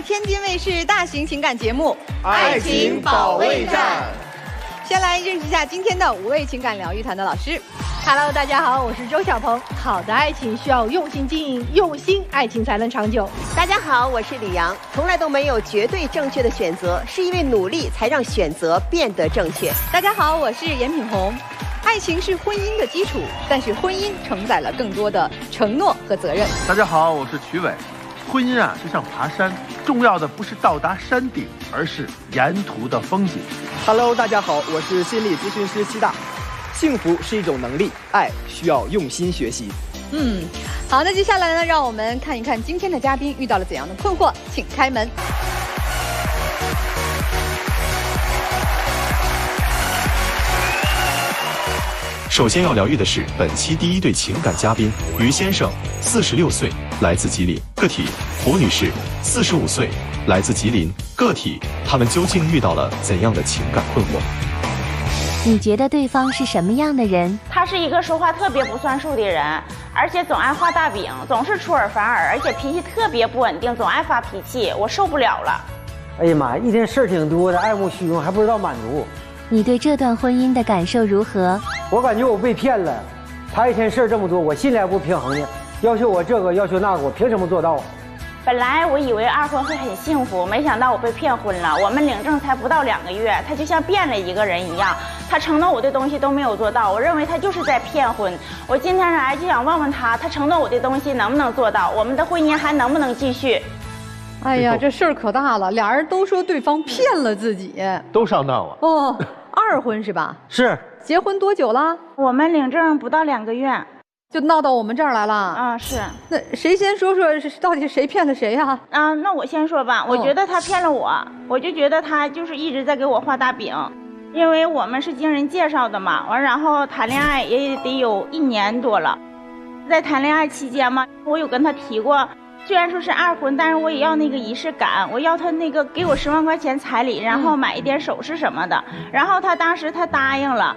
天津卫视大型情感节目《爱情保卫战》。先来认识一下今天的5位情感疗愈团的老师。Hello， 大家好，我是周小鹏。好的爱情需要用心经营，用心爱情才能长久。大家好，我是李阳。从来都没有绝对正确的选择，是因为努力才让选择变得正确。大家好，我是严品红。爱情是婚姻的基础，但是婚姻承载了更多的承诺和责任。大家好，我是曲伟。婚姻啊，就像爬山，重要的不是到达山顶，而是沿途的风景。Hello， 大家好，我是心理咨询师7大。幸福是一种能力，爱需要用心学习。好，那接下来呢，让我们看一看今天的嘉宾遇到了怎样的困惑，请开门。首先要疗愈的是本期第一对情感嘉宾于先生，46岁，来自吉林，个体；胡女士，45岁，来自吉林，个体。他们究竟遇到了怎样的情感困惑？你觉得对方是什么样的人？他是一个说话特别不算数的人，而且总爱画大饼，总是出尔反尔，而且脾气特别不稳定，总爱发脾气，我受不了了。哎呀妈呀，一天事儿挺多的，爱慕虚荣，还不知道满足。你对这段婚姻的感受如何？我感觉我被骗了，他一天事儿这么多，我心里还不平衡呢，要求我这个要求那个，我凭什么做到？本来我以为二婚会很幸福，没想到我被骗婚了。我们领证才不到2个月，他就像变了一个人一样，他承诺我的东西都没有做到，我认为他就是在骗婚。我今天来就想问问他，他承诺我的东西能不能做到，我们的婚姻还能不能继续？哎呀，这事儿可大了，俩人都说对方骗了自己，都上当了。哦，二婚是吧？是。结婚多久了？我们领证不到2个月。就闹到我们这儿来了。是。那谁先说说到底谁骗了谁呀？那我先说吧。我觉得他骗了我，我就觉得他就是一直在给我画大饼，因为我们是经人介绍的嘛，然后谈恋爱也得有1年多了。在谈恋爱期间嘛，我有跟他提过，虽然说是二婚，但是我也要那个仪式感，我要他那个给我10万块钱彩礼，然后买一点首饰什么的。然后他当时他答应了，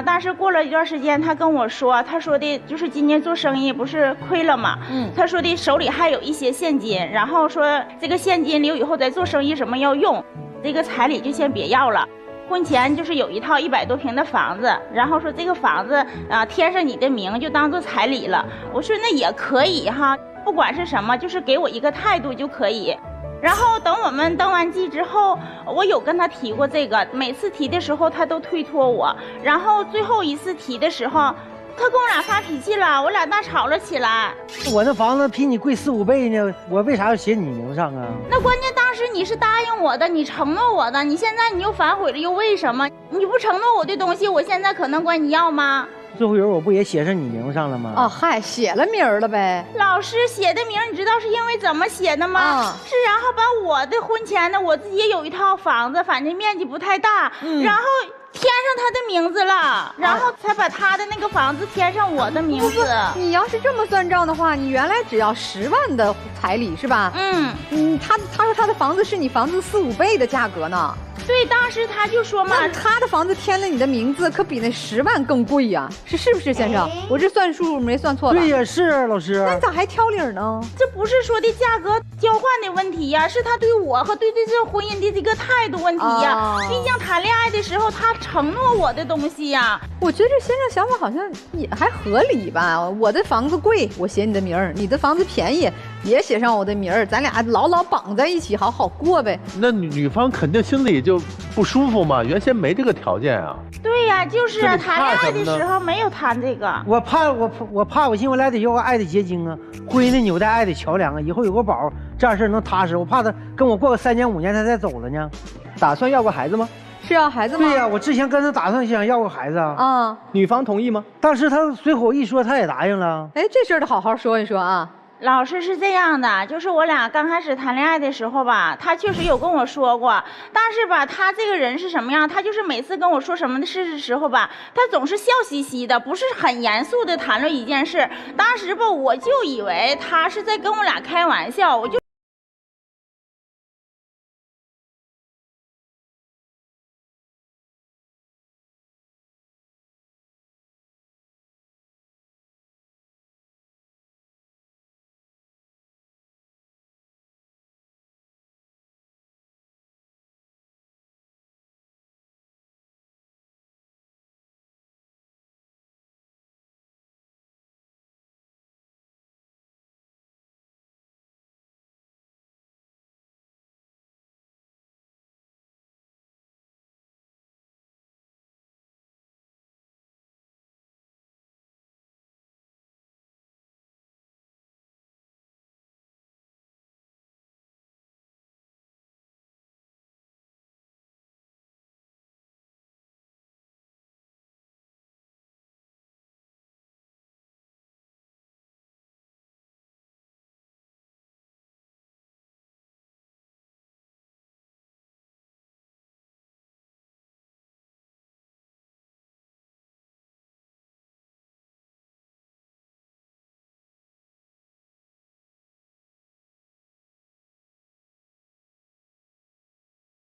但是过了一段时间，他跟我说，他说的就是今年做生意不是亏了嘛，他说的手里还有一些现金，然后说这个现金留以后再做生意什么要用，这个彩礼就先别要了。婚前就是有一套100多平的房子，然后说这个房子填上你的名就当做彩礼了。我说那也可以哈。不管是什么，就是给我一个态度就可以。然后等我们登完记之后，我有跟他提过这个，每次提的时候他都推脱我。然后最后一次提的时候，他跟我俩发脾气了，我俩大吵了起来。我那房子比你贵4、5倍呢，我为啥要写你名上啊？那关键当时你是答应我的，你承诺我的，你现在你又反悔了，又为什么？你不承诺我的东西，我现在可能管你要吗？最后我不也写上你名上了吗？哦，嗨，写了名了呗。老师写的名，你知道是因为怎么写的吗？是然后把我的婚前的，我自己也有一套房子，反正面积不太大，然后填上他的名字了，然后才把他的那个房子填上我的名字。你要是这么算账的话，你原来只要10万的彩礼是吧？他说他的房子是你房子4、5倍的价格呢。对，当时他就说嘛，他的房子填了你的名字，可比那10万更贵呀，是不是先生？我这算数没算错吧？对呀，是啊，老师。那你咋还挑理呢？这不是说的价格交换的问题呀，是他对我和对这婚姻的这个态度问题呀。毕竟谈恋爱的时候，他承诺我的东西呀。我觉得这先生想法好像也还合理吧。我的房子贵，我写你的名儿；你的房子便宜，也写上我的名儿，咱俩牢牢绑在一起，好好过呗。那女方肯定心里就不舒服嘛，原先没这个条件啊。对呀，就是啊，谈恋爱的时候没有谈这个。我怕我寻我俩得要个爱的结晶啊，婚姻的纽带，爱的桥梁啊，以后有个宝，这样事能踏实。我怕他跟我过个3年5年，他再走了呢。打算要个孩子吗？是要孩子吗？对呀，我之前跟他打算想要个孩子啊。女方同意吗？当时他随口一说，他也答应了。哎，这事儿得好好说一说啊。老师是这样的，就是我俩刚开始谈恋爱的时候吧，他确实有跟我说过，但是吧，他这个人是什么样？他就是每次跟我说什么的事的时候吧，他总是笑嘻嘻的，不是很严肃的谈论一件事。当时吧，我就以为他是在跟我俩开玩笑，我就。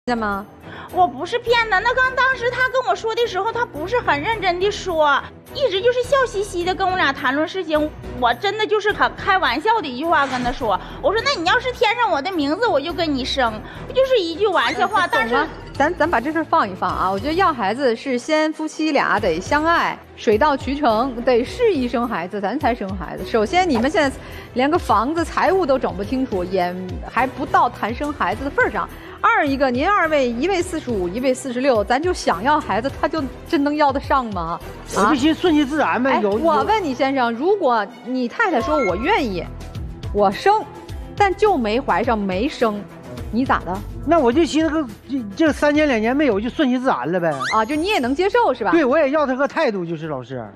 的吗？我不是骗他，那当时他跟我说的时候，他不是很认真的说，一直就是笑嘻嘻的跟我俩谈论事情。我真的就是很开玩笑的一句话跟他说，我说那你要是添上我的名字，我就跟你生，就是一句玩笑话。但是咱把这事放一放啊，我觉得要孩子是先夫妻俩得相爱，水到渠成，得适宜生孩子，咱才生孩子。首先你们现在连个房子财务都整不清楚，也还不到谈生孩子的份上。二一个，您二位一位45，一位46，咱就想要孩子，他就真能要得上吗？我必须顺其自然呗。我问你先生，如果你太太说我愿意，我生，但就没怀上没生，你咋的？那我就寻思这3年2年没有，就顺其自然了呗。啊，就你也能接受是吧？对，我也要他个态度，就是老师。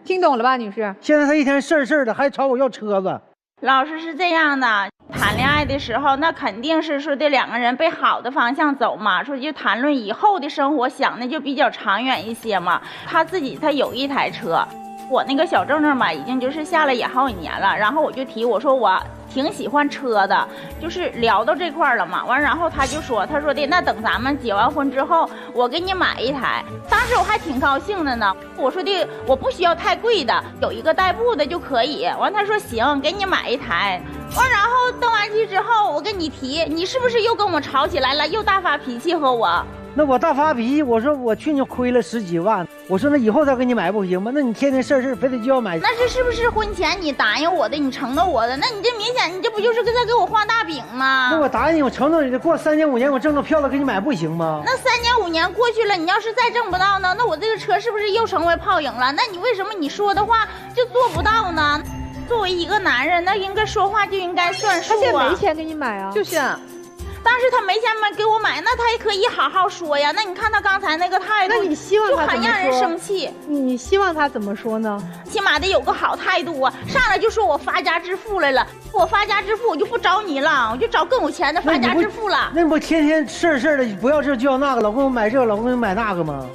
听懂了吧，女士？现在他一天事儿的，还朝我要车子。老师是这样的，谈恋爱的时候，那肯定是说的2个人被好的方向走嘛，说就谈论以后的生活，想的就比较长远一些嘛。他有一台车，我那个小正正吧，已经就是下来也好几年了，然后我就提我说我挺喜欢车的，就是聊到这块了嘛。完，然后他说的那等咱们结完婚之后，我给你买一台。当时我还挺高兴的呢，我说的我不需要太贵的，有一个代步的就可以。完，他说行，给你买一台。完，然后登完记之后，我跟你提，你是不是又跟我吵起来了，又大发脾气和我？那我大发脾气，我说我去年亏了10几万，我说那以后再给你买不行吗？那你天天事儿非得就要买。那是不是婚前你答应我的，你承诺我的？那你这明显你这不就是在给我画大饼吗？那我答应你，我承诺你的，过3年5年我挣着票了给你买不行吗？那3年5年过去了，你要是再挣不到呢？那我这个车是不是又成为泡影了？那你为什么你说的话就做不到呢？作为一个男人，那应该说话就应该算数啊。他现在没钱给你买啊？就是。当时他没钱给我买，那他也可以好好说呀。那你看他刚才那个态度，那你希望他就很让人生气。你希望他怎么说呢？起码得有个好态度啊！上来就说我发家致富来了，我发家致富我就不找你了，我就找更有钱的发家致富了。那你不天天事儿的，不要这就要那个，老公买这，老公买那个吗？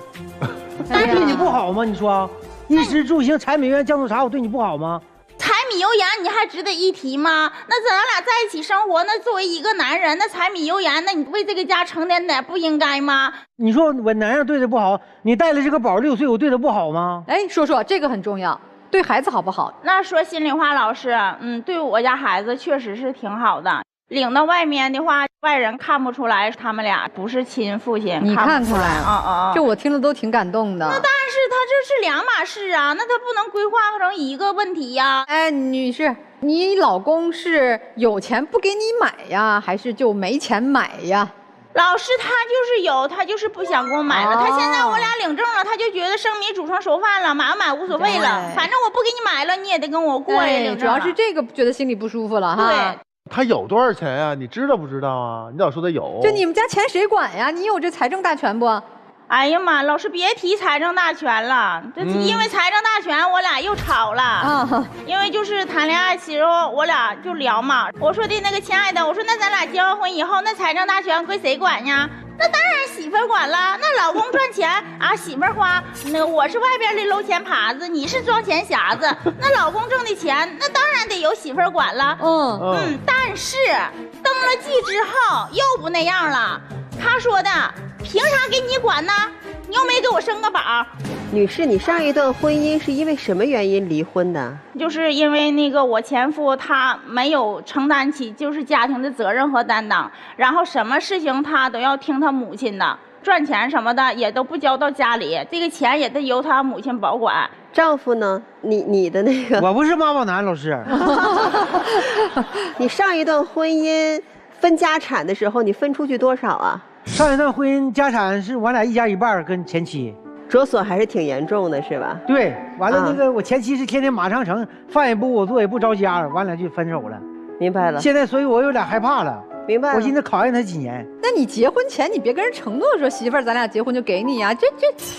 对你不好吗？你说，衣食住行、柴米油盐酱醋茶，我对你不好吗？柴米油盐你还值得一提吗？那咱俩在一起生活，那作为一个男人，那柴米油盐，那你为这个家承担点不应该吗？你说我男人对他不好，你带了这个宝6岁，我对他不好吗？哎，说这个很重要，对孩子好不好？那说心里话，老师，对我家孩子确实是挺好的。领到外面的话，外人看不出来他们俩不是亲父亲。你看出来啊？这我听了都挺感动的。那但是他这是2码事啊，那他不能规划成一个问题呀。哎，女士，你老公是有钱不给你买呀，还是就没钱买呀？老师，他就是有，他就是不想给我买了。他现在我俩领证了，他就觉得生米煮成熟饭了，买不买无所谓了，反正我不给你买了，你也得跟我过呀。领证主要是这个觉得心里不舒服了哈。对。他有多少钱呀？你知道不知道啊？你老说他有，就你们家钱谁管呀？你有这财政大权不？哎呀妈，老师别提财政大权了，因为财政大权我俩又吵了。因为就是谈恋爱时候我俩就聊嘛，我说的那个亲爱的，我说那咱俩结完婚以后，那财政大权归谁管呀？那当然媳妇儿管了。那老公赚钱啊，媳妇儿花。那个我是外边的搂钱耙子，你是装钱匣子。那老公挣的钱，那当然得由媳妇儿管了。但是登了记之后又不那样了。他说的，凭啥给你管呢？你又没给我生个宝。女士，你上一段婚姻是因为什么原因离婚的？就是因为那个我前夫他没有承担起就是家庭的责任和担当，然后什么事情他都要听他母亲的，赚钱什么的也都不交到家里，这个钱也得由他母亲保管。丈夫呢？你的那个，我不是妈宝男，老师。你上一段婚姻分家产的时候，你分出去多少啊？上一段婚姻家产是我俩1家1半，跟前妻折损还是挺严重的，是吧？对，完了那个我前妻是天天马上成，饭也不给我做，也不着家，完了就分手了。明白了。现在所以我有点害怕了。明白了。我寻思考验他几年。那你结婚前你别跟人承诺说媳妇儿咱俩结婚就给你呀，这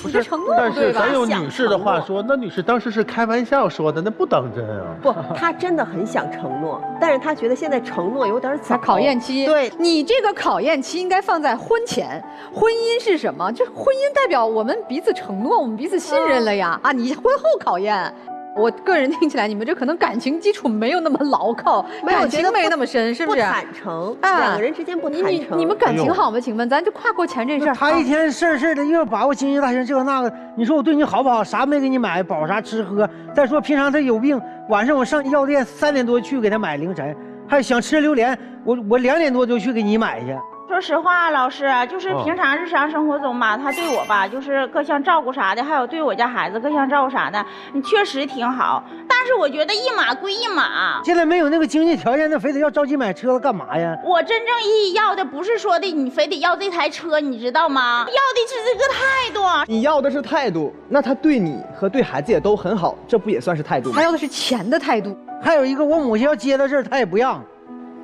不是承诺但是不对吧？咱有女士的话说，那女士当时是开玩笑说的，那不当真啊。不，她真的很想承诺，但是她觉得现在承诺有点早。考验期。对，你这个考验期应该放在婚前。婚姻是什么？就是婚姻代表我们彼此承诺，我们彼此信任了呀。啊，你婚后考验。我个人听起来，你们这可能感情基础没有那么牢靠，感情没那么深，是不是？不坦诚，两个人之间不坦诚。你们感情好吗？请问，咱就跨过钱这事儿。他一天事儿的，又把我经济大权这个那个，你说我对你好不好？啥没给你买，保啥吃喝。再说平常他有病，晚上我上药店3点多去给他买，凌晨还想吃榴莲，我2点多就去给你买去。说实话，老师，就是平常日常生活中吧，他对我吧，就是各项照顾啥的，还有对我家孩子各项照顾啥的，你确实挺好。但是我觉得一码归一码。现在没有那个经济条件，那非得要着急买车子干嘛呀？我真正意义要的不是说的你非得要这台车，你知道吗？要的是这个态度。你要的是态度，那他对你和对孩子也都很好，这不也算是态度吗？他要的是钱的态度。还有一个，我母亲要接到这儿，他也不让，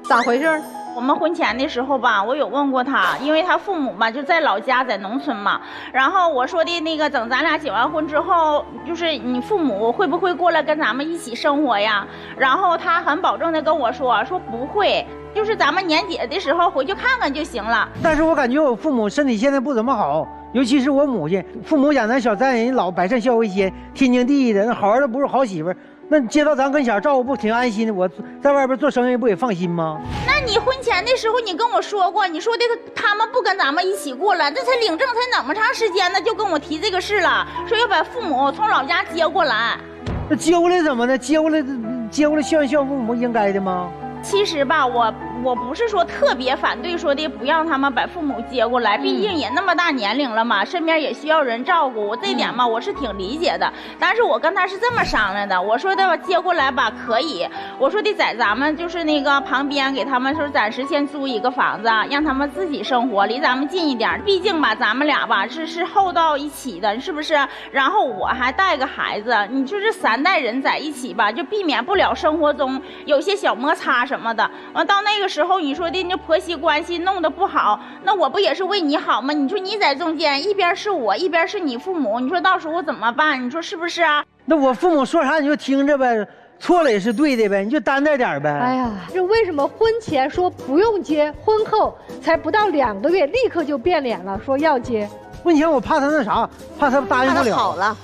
咋回事？我们婚前的时候吧，我有问过他，因为他父母嘛就在老家，在农村嘛。然后我说的那个，等咱俩结完婚之后，就是你父母会不会过来跟咱们一起生活呀？然后他很保证的跟我说不会，就是咱们年节的时候回去看看就行了。但是我感觉我父母身体现在不怎么好，尤其是我母亲，父母养咱小三人老百善孝为先，天经地义的，那好儿子不是好媳妇儿。那接到咱跟前照顾不挺安心的？我在外边做生意不也放心吗？那你婚前的时候你跟我说过，你说的他们不跟咱们一起过了，这才领证才那么长时间呢，就跟我提这个事了，说要把父母从老家接过来。那接过来怎么的？接过来孝父母应该的吗？其实吧，我不是说特别反对说的不让他们把父母接过来，毕竟也那么大年龄了嘛，身边也需要人照顾，这一点嘛我是挺理解的。但是我跟他是这么商量的，我说的接过来吧可以，我说的在咱们就是那个旁边给他们说暂时先租一个房子，让他们自己生活，离咱们近一点，毕竟吧咱们俩吧是厚到一起的，是不是？然后我还带个孩子，你说这3代人在一起吧，就避免不了生活中有些小摩擦什么的。完到那个时候你说的那婆媳关系弄得不好，那我不也是为你好吗？你说你在中间，一边是我，一边是你父母，你说到时候怎么办？你说是不是啊？那我父母说啥你就听着呗，错了也是对的呗，你就担待点呗。哎呀，这为什么婚前说不用接，婚后才不到2个月立刻就变脸了，说要接？婚前我怕他那啥，怕他答应不了。怕他跑了。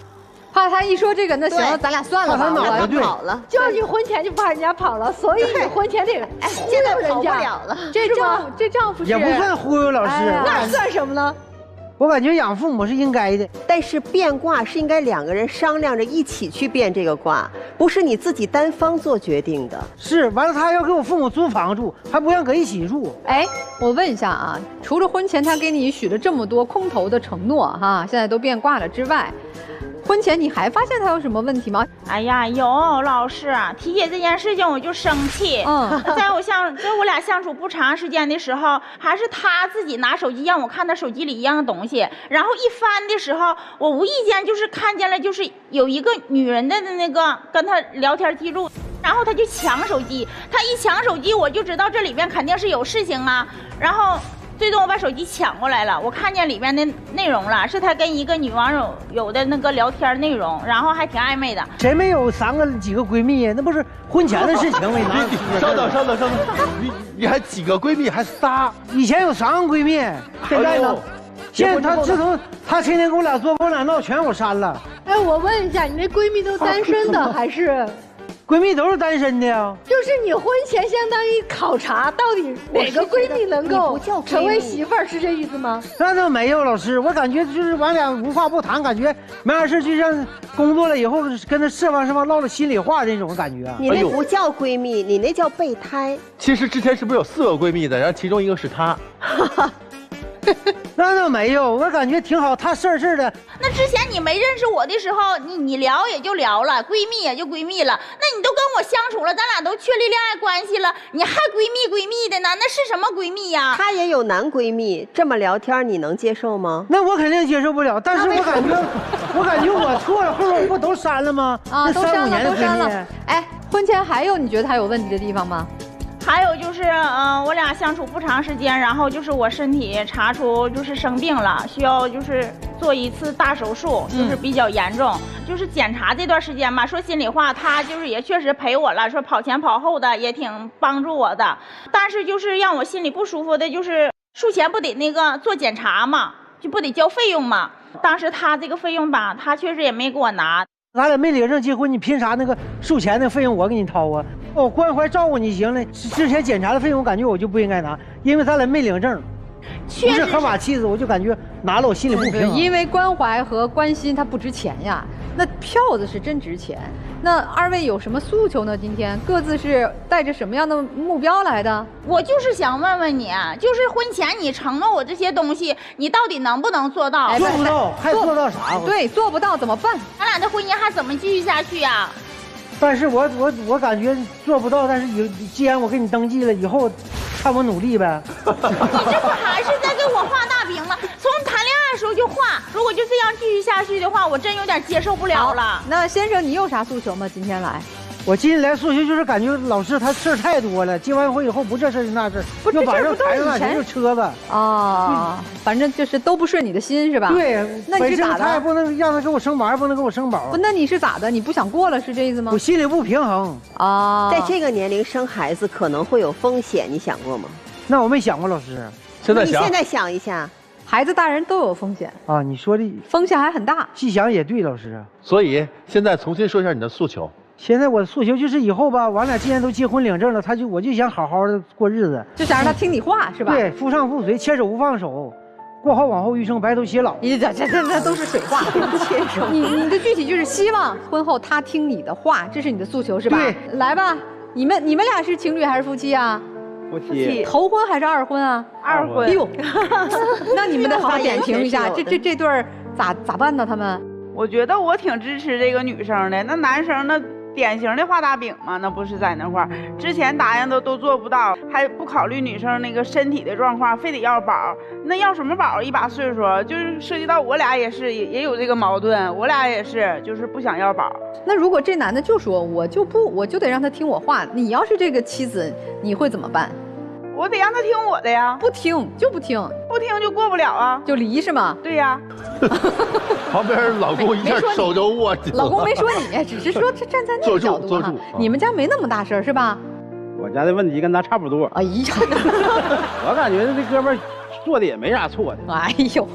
怕他一说这个，那行了，咱俩算了吧。我就跑了，就是你婚前就怕人家跑了，所以你婚前得现在跑不了了。这丈夫是也不算忽悠老师，那算什么呢？我感觉养父母是应该的，但是变卦是应该2个人商量着一起去变这个卦，不是你自己单方做决定的。是，完了他要给我父母租房住，还不让搁一起住。哎，我问一下啊，除了婚前他给你许了这么多空头的承诺哈，现在都变卦了之外，婚前你还发现他有什么问题吗？哎呀，有老师提起这件事情我就生气。在我俩相处不长时间的时候，还是他自己拿手机让我看他手机里一样东西，然后一翻的时候，我无意间就是看见了，就是有一个女人的那个跟他聊天记录，然后他就抢手机，他一抢手机我就知道这里边肯定是有事情啊，然后最终我把手机抢过来了，我看见里面的内容了，是他跟一个女网友有的那个聊天内容，然后还挺暧昧的。谁没有几个闺蜜呀？那不是婚前的事情吗？稍等，你还几个闺蜜？还仨？以前有3个闺蜜，现在呢？现在他自从他天天跟我俩做，跟我俩闹，全我删了。哎，我问一下，你那闺蜜都单身的还是？闺蜜都是单身的呀。就是你婚前相当于考察到底哪个闺蜜能够成为媳妇儿，是这意思吗？那倒没有，老师，我感觉就是俺俩无话不谈，感觉没啥事，就像工作了以后跟他是吧唠了心里话那种感觉。你那不叫闺蜜，你那叫备胎。其实之前是不是有4个闺蜜的，然后其中一个是她。那倒没有，我感觉挺好，他事儿的。那之前你没认识我的时候，你聊也就聊了，闺蜜也就闺蜜了。那你都跟我相处了，咱俩都确立恋爱关系了，你还闺蜜的呢？那是什么闺蜜呀？她也有男闺蜜，这么聊天你能接受吗？那我肯定接受不了，但是我感觉我错了，后边不都删了吗？啊，都删了，都删了。哎，婚前还有你觉得他有问题的地方吗？还有就是，我俩相处不长时间，然后就是我身体查出就是生病了，需要就是做一次大手术，就是比较严重。就是检查这段时间吧，说心里话，他就是也确实陪我了，说跑前跑后的也挺帮助我的。但是就是让我心里不舒服的，就是术前不得那个做检查嘛，就不得交费用嘛。当时他这个费用吧，他确实也没给我拿。咱俩没领证结婚，你凭啥那个术前的费用我给你掏啊？我关怀照顾你行了，之前检查的费用我感觉我就不应该拿，因为咱俩没领证，不是合法妻子，我就感觉拿了我心里不平衡。因为关怀和关心它不值钱呀，那票子是真值钱。那二位有什么诉求呢？今天各自是带着什么样的目标来的？我就是想问问你，就是婚前你承诺我这些东西，你到底能不能做到？做不到，还做到啥？对，做不到怎么办？咱俩的婚姻还怎么继续下去呀？但是我感觉做不到，但是既然我给你登记了，以后看我努力呗。你这不还是在给我画大饼吗？从谈恋爱的时候就画，如果就这样继续下去的话，我真有点接受不了了。那先生，你有啥诉求吗？今天来？我今天来诉求就是感觉老师他事儿太多了，结完婚以后不这事儿就那事儿，要把这财那钱就车子啊，反正就是都不顺你的心是吧？对，那你是咋的？他也不能让他给我生娃，不能给我生宝。不，那你是咋的？你不想过了是这意思吗？我心里不平衡啊。在这个年龄生孩子可能会有风险，你想过吗？那我没想过，老师。现在想一下，孩子大人都有风险啊。你说的风险还很大，细想也对，老师。所以现在重新说一下你的诉求。现在我的诉求就是以后吧，我俩既然都结婚领证了，我就想好好的过日子，就想让他听你话是吧？对，夫唱妇随，牵手不放手，过好往后余生，白头偕老。这都是水话。牵手。你的具体就是希望婚后他听你的话，这是你的诉求是吧？对，来吧，你们俩是情侣还是夫妻啊？夫妻。头婚还是二婚啊？二婚。哎呦，那你们得好好点评一下，这对儿咋办呢？他们？我觉得我挺支持这个女生的，那男生那典型的画大饼嘛，那不是在那块儿，之前答应都做不到，还不考虑女生那个身体的状况，非得要宝。那要什么宝？一把岁数，就是涉及到我俩也有这个矛盾，我俩也是就是不想要宝。那如果这男的就说我就得让他听我话，你要是这个妻子，你会怎么办？我得让他听我的呀，不听就不听，不听就过不了啊，就离是吗？对呀。旁边老公一下手就握紧了。老公没说你，只是说站在那个角度哈。你们家没那么大事儿是吧？我家的问题跟他差不多。哎呀，我感觉这哥们儿做的也没啥错的。哎呦，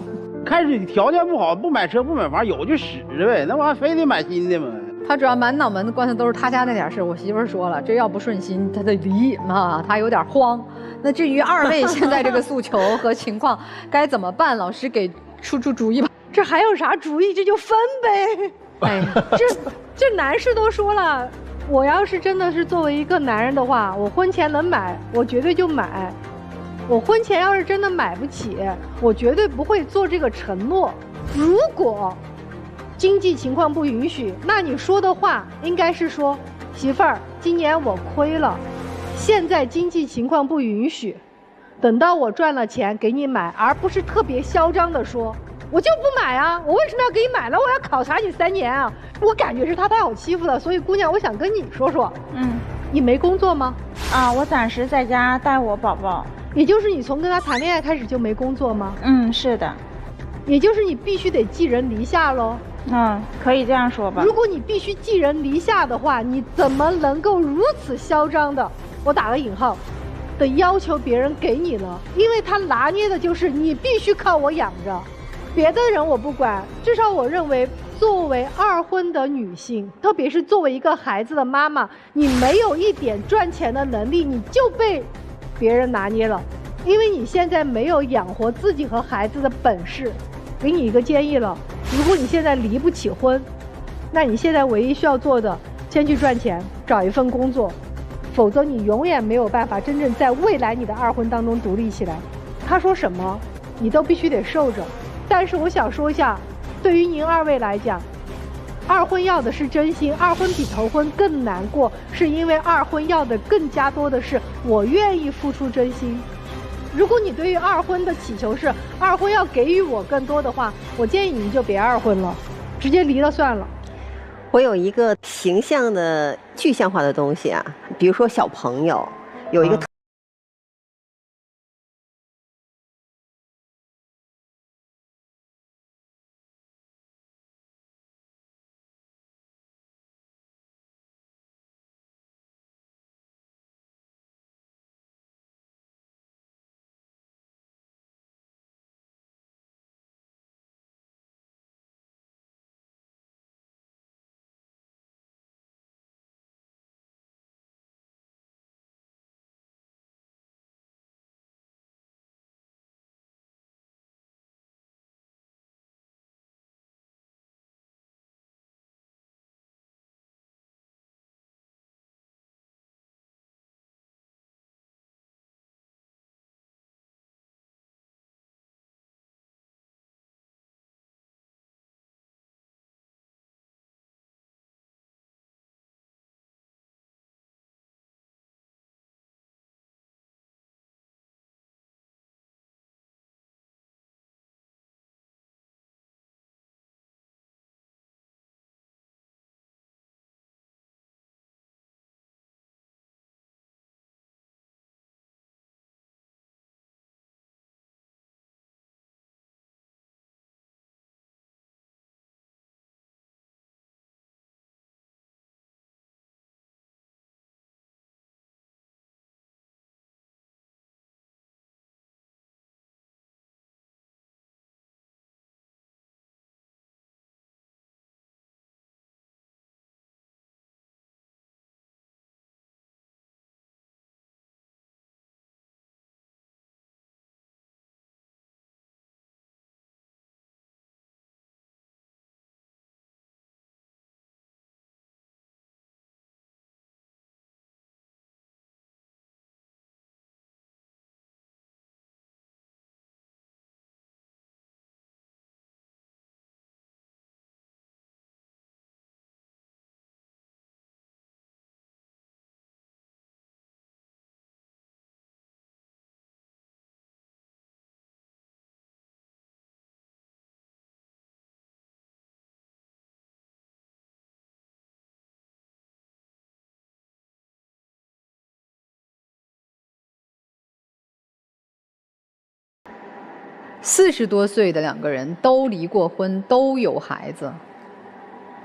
开始条件不好，不买车不买房，有就使着呗，那玩意儿非得买新的吗？他主要满脑门子关的都是他家那点事。我媳妇儿说了，这要不顺心，他得离啊，他有点慌。那至于二位现在这个诉求和情况该怎么办，老师给出主意吧。这还有啥主意？这就分呗。哎，这男士都说了，我要是真的是作为一个男人的话，我婚前能买，我绝对就买。我婚前要是真的买不起，我绝对不会做这个承诺。如果经济情况不允许，那你说的话应该是说，媳妇儿，今年我亏了，现在经济情况不允许，等到我赚了钱给你买，而不是特别嚣张的说，我就不买啊，我为什么要给你买了？我要考察你3年啊！我感觉是他太好欺负了，所以姑娘，我想跟你说说，你没工作吗？啊，我暂时在家带我宝宝。也就是你从跟他谈恋爱开始就没工作吗？是的。也就是你必须得寄人篱下喽。可以这样说吧。如果你必须寄人篱下的话，你怎么能够如此嚣张的，我打个引号，的要求别人给你呢？因为他拿捏的就是你必须靠我养着，别的人我不管。至少我认为，作为二婚的女性，特别是作为一个孩子的妈妈，你没有一点赚钱的能力，你就被别人拿捏了，因为你现在没有养活自己和孩子的本事。给你一个建议了，如果你现在离不起婚，那你现在唯一需要做的，先去赚钱，找一份工作，否则你永远没有办法真正在未来你的二婚当中独立起来。他说什么，你都必须得受着。但是我想说一下，对于您二位来讲，二婚要的是真心，二婚比头婚更难过，是因为二婚要的更加多的是我愿意付出真心。如果你对于二婚的祈求是二婚要给予我更多的话，我建议你就别二婚了，直接离了算了。我有一个形象的具象化的东西啊，比如说小朋友有一个40多岁的两个人都离过婚，都有孩子，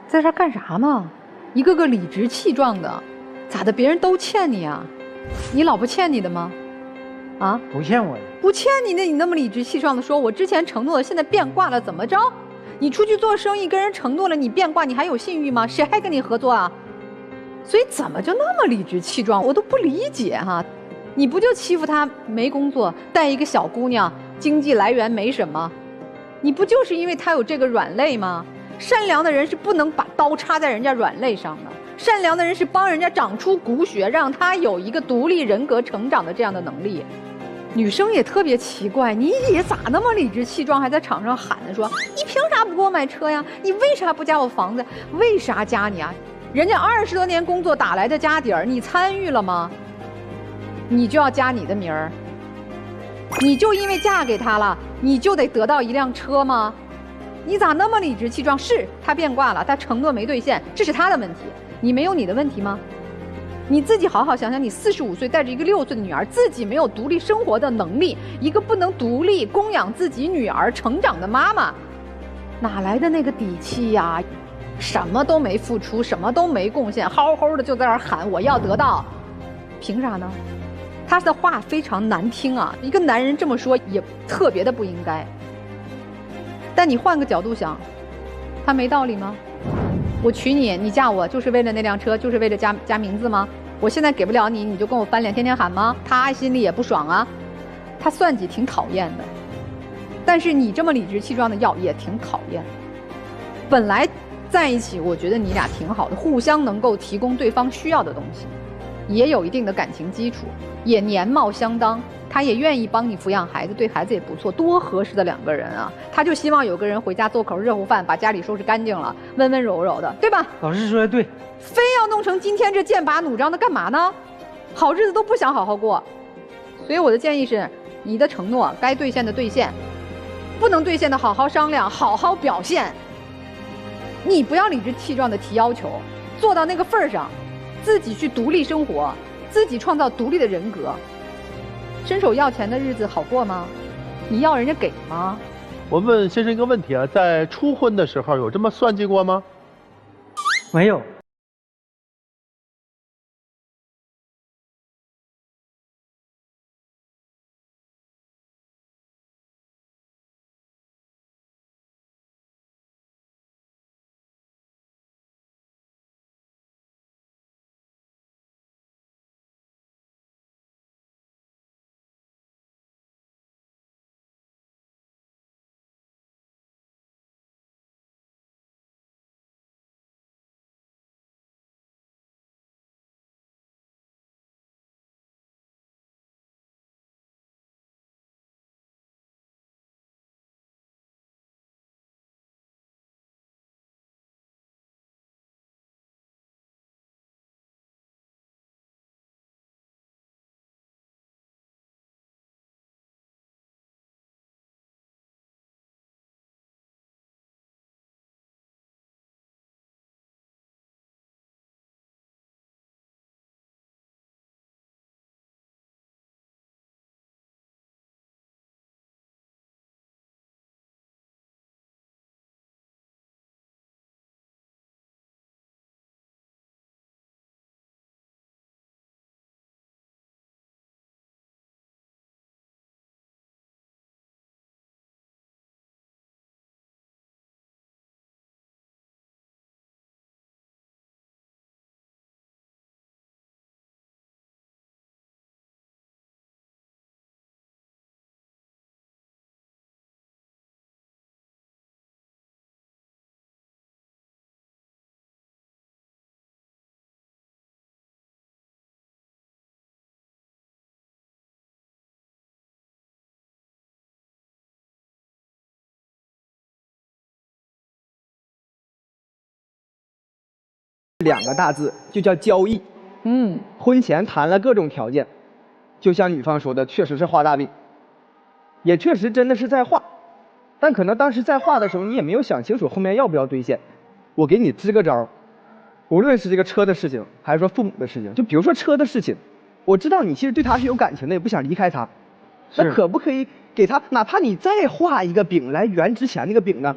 在这儿干啥呢？一个个理直气壮的，咋的？别人都欠你啊？你老婆欠你的吗？啊？不欠我的。不欠你的，你那么理直气壮的说，我之前承诺的，现在变卦了，怎么着？你出去做生意跟人承诺了，你变卦，你还有信誉吗？谁还跟你合作啊？所以怎么就那么理直气壮？我都不理解哈。你不就欺负他没工作，带一个小姑娘，经济来源没什么，你不就是因为他有这个软肋吗？善良的人是不能把刀插在人家软肋上的，善良的人是帮人家长出骨血，让他有一个独立人格成长的这样的能力。女生也特别奇怪，你也咋那么理直气壮，还在场上喊着说你凭啥不给我买车呀？你为啥不加我房子？为啥加你啊？人家20多年工作打来的家底儿，你参与了吗？你就要加你的名儿？你就因为嫁给他了，你就得得到一辆车吗？你咋那么理直气壮？是他变卦了，他承诺没兑现，这是他的问题，你没有你的问题吗？你自己好好想想，你45岁带着一个6岁的女儿，自己没有独立生活的能力，一个不能独立供养自己女儿成长的妈妈，哪来的那个底气呀？什么都没付出，什么都没贡献，嚎嚎的就在那儿喊我要得到，凭啥呢？他的话非常难听啊，一个男人这么说也特别的不应该。但你换个角度想，他没道理吗？我娶你，你嫁我就是为了那辆车，就是为了加名字吗？我现在给不了你，你就跟我翻脸天天喊吗？他心里也不爽啊，他算计挺讨厌的。但是你这么理直气壮的要也挺讨厌。本来在一起，我觉得你俩挺好的，互相能够提供对方需要的东西，也有一定的感情基础，也年貌相当，他也愿意帮你抚养孩子，对孩子也不错，多合适的两个人啊！他就希望有个人回家做口热乎饭，把家里收拾干净了，温温柔柔的，对吧？老师说的对，非要弄成今天这剑拔弩张的干嘛呢？好日子都不想好好过。所以我的建议是，你的承诺该兑现的兑现，不能兑现的好好商量，好好表现。你不要理直气壮的提要求，做到那个份儿上，自己去独立生活，自己创造独立的人格。伸手要钱的日子好过吗？你要人家给吗？我问先生一个问题啊，在初婚的时候有这么算计过吗？没有。2个大字就叫交易。婚前谈了各种条件，就像女方说的，确实是画大饼，也确实真的是在画，但可能当时在画的时候，你也没有想清楚后面要不要兑现。我给你支个招，无论是这个车的事情，还是说父母的事情，就比如说车的事情，我知道你其实对他是有感情的，也不想离开他，那可不可以给他，哪怕你再画一个饼来圆之前那个饼呢？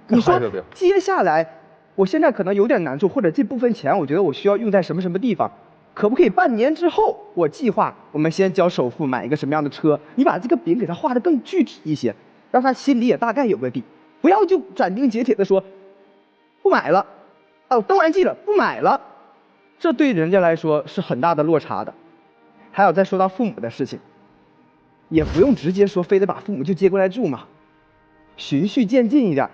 你说接下来我现在可能有点难处，或者这部分钱我觉得我需要用在什么什么地方，可不可以半年之后我计划我们先交首付买一个什么样的车？你把这个饼给他画得更具体一些，让他心里也大概有个底，不要就斩钉截铁的说不买了，登完记了不买了，这对人家来说是很大的落差的。还有再说到父母的事情，也不用直接说非得把父母就接过来住嘛，循序渐进一点，